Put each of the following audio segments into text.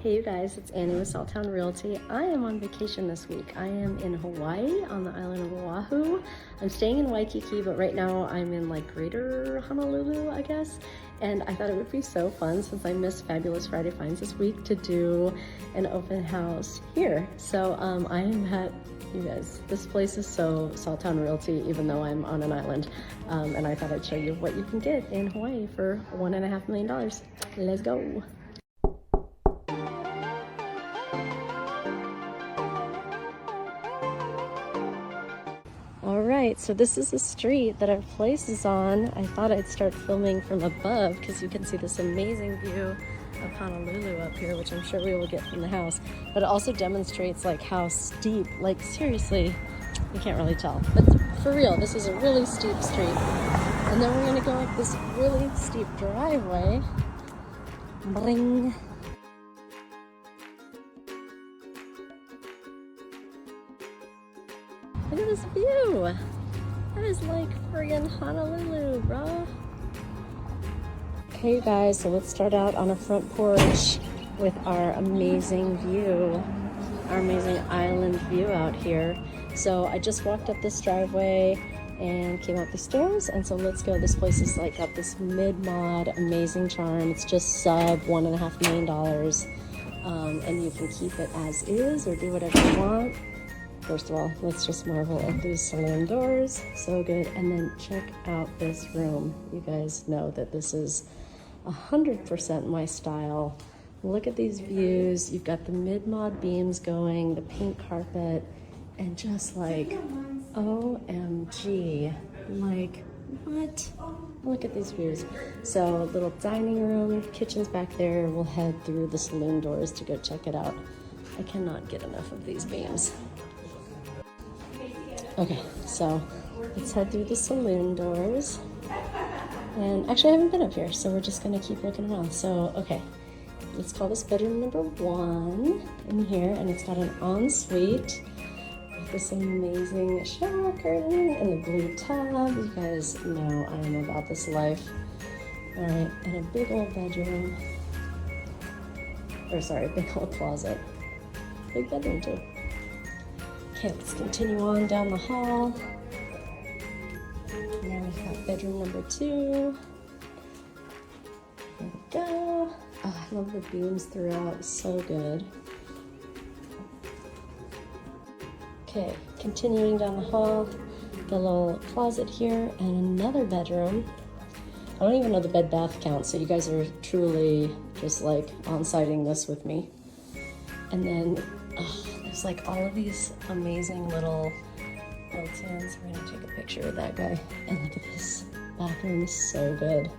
Hey you guys, it's Annie with Salttown Realty. I am on vacation this week. I am in Hawaii on the island of Oahu. I'm staying in Waikiki, but right now I'm in like greater Honolulu, I guess. And I thought it would be so fun since I missed Fabulous Friday Finds this week to do an open house here. So I am at, you guys, this place is so Salttown Realty even though I'm on an island. And I thought I'd show you what you can get in Hawaii for $1.5 million. Let's go. Alright, so this is the street that our place is on. I thought I'd start filming from above because you can see this amazing view of Honolulu up here, which I'm sure we will get from the house. But it also demonstrates like how steep, like seriously, you can't really tell. But for real, this is a really steep street. And then we're gonna go up this really steep driveway. Bring. Look at this view. That is like friggin' Honolulu, bro. Okay, you guys, so let's start out on a front porch with our amazing view, our amazing island view out here. So I just walked up this driveway and came up the stairs, and so let's go. This place is like got this mid-mod amazing charm. It's just sub $1.5 million, and you can keep it as is or do whatever you want. First of all, let's just marvel at these saloon doors. So good. And then check out this room. You guys know that this is 100% my style. Look at these views. You've got the mid-mod beams going, the pink carpet, and just like, OMG. Like, what? Look at these views. So little dining room, kitchen's back there. We'll head through the saloon doors to go check it out. I cannot get enough of these beams. Okay, so let's head through the saloon doors. And actually I haven't been up here, so we're just gonna keep looking around. So, okay, let's call this bedroom number 1 in here, and it's got an ensuite with this amazing shower curtain and the blue tub. You guys know I am about this life. All right, and a big old bedroom. Or sorry, big old closet. Big bedroom too. Okay, let's continue on down the hall. Now we've got bedroom number 2. Here we go. Oh, I love the beams throughout, it's so good. Okay, continuing down the hall, the little closet here and another bedroom. I don't even know the bed bath count, so you guys are truly just like on-siting this with me. And then, there's like all of these amazing little built-ins. We're gonna take a picture of that guy. And look at this bathroom, is so good.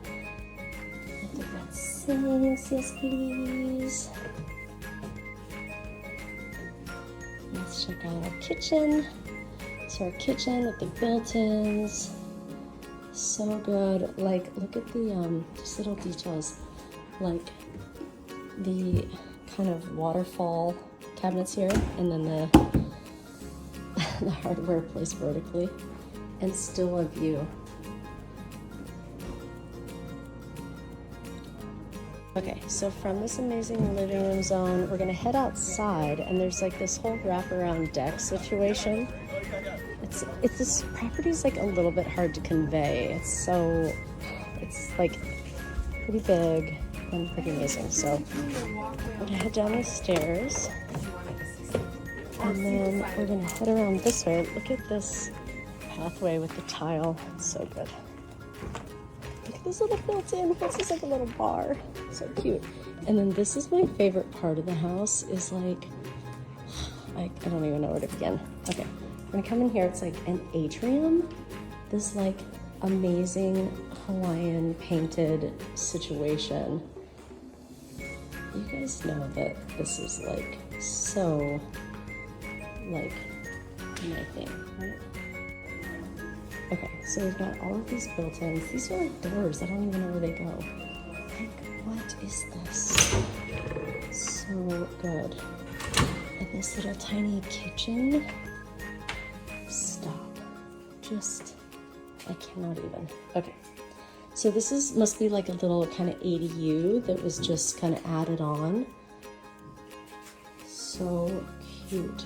Look at that sinks, yes please. Let's check out our kitchen. So our kitchen with the built-ins, so good. Like, look at the just little details, like the kind of waterfall cabinets here, and then the hardware placed vertically, and still a view. Okay, so from this amazing living room zone, we're gonna head outside, and there's like this whole wraparound deck situation. It's this property's like a little bit hard to convey. It's like pretty big and pretty amazing. So we're gonna head down the stairs, and then we're gonna head around this way. Look at this pathway with the tile, it's so good. Look at this little built-in, this is like a little bar, so cute. And then this is my favorite part of the house, is like, I don't even know where to begin. Okay, we're gonna come in here, it's like an atrium, this like amazing Hawaiian painted situation. You guys know that this is like so like my thing, right? Okay, so we've got all of these built-ins. These are like doors, I don't even know where they go. Like, what is this? So good. And this little tiny kitchen. Stop. Just, I cannot even. Okay, so this must be like a little kind of ADU that was just kind of added on. so cute.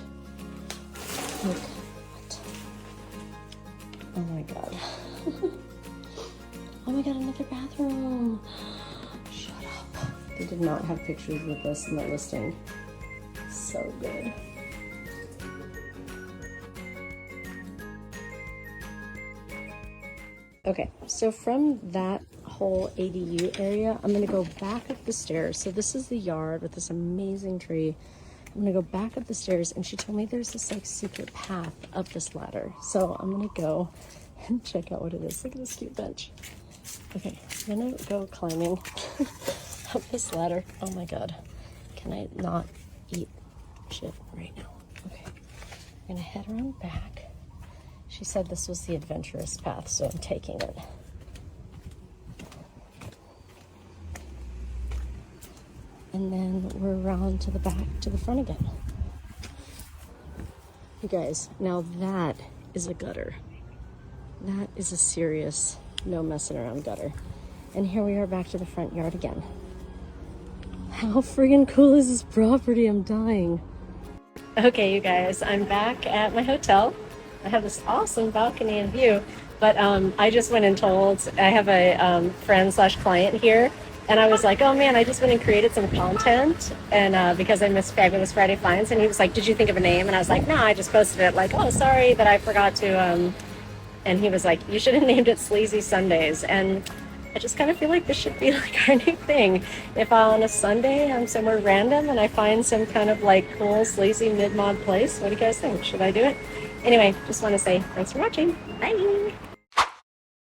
Look, what? Oh my god. Oh my god, another bathroom. Shut up. They did not have pictures with this in the listing. So good. Okay, so from that whole ADU area, I'm gonna go back up the stairs. So this is the yard with this amazing tree. I'm gonna go back up the stairs, and she told me there's this like secret path up this ladder. So I'm gonna go and check out what it is. Look at this cute bench. Okay, I'm gonna go climbing up this ladder. Oh my god, can I not eat shit right now? Okay, I'm gonna head around back. She said this was the Adventurous path, so I'm taking it. And then we're around to the back, to the front again. You guys, now that is a gutter. That is a serious, no messing around gutter. And here we are back to the front yard again. How friggin' cool is this property? I'm dying. Okay, you guys, I'm back at my hotel. I have this awesome balcony and view, but I just went and told, I have a friend slash client here, and I was like, oh man, I just went and created some content, and because I missed Fabulous Friday Finds, and he was like, did you think of a name? And I was like, no, I just posted it, like, oh, sorry that I forgot to, and he was like, you should have named it Sleazy Sundays, and I just kind of feel like this should be like our new thing. If on a Sunday I'm somewhere random and I find some kind of like cool, sleazy, mid-mod place, what do you guys think? Should I do it? Anyway, just want to say thanks for watching. Bye!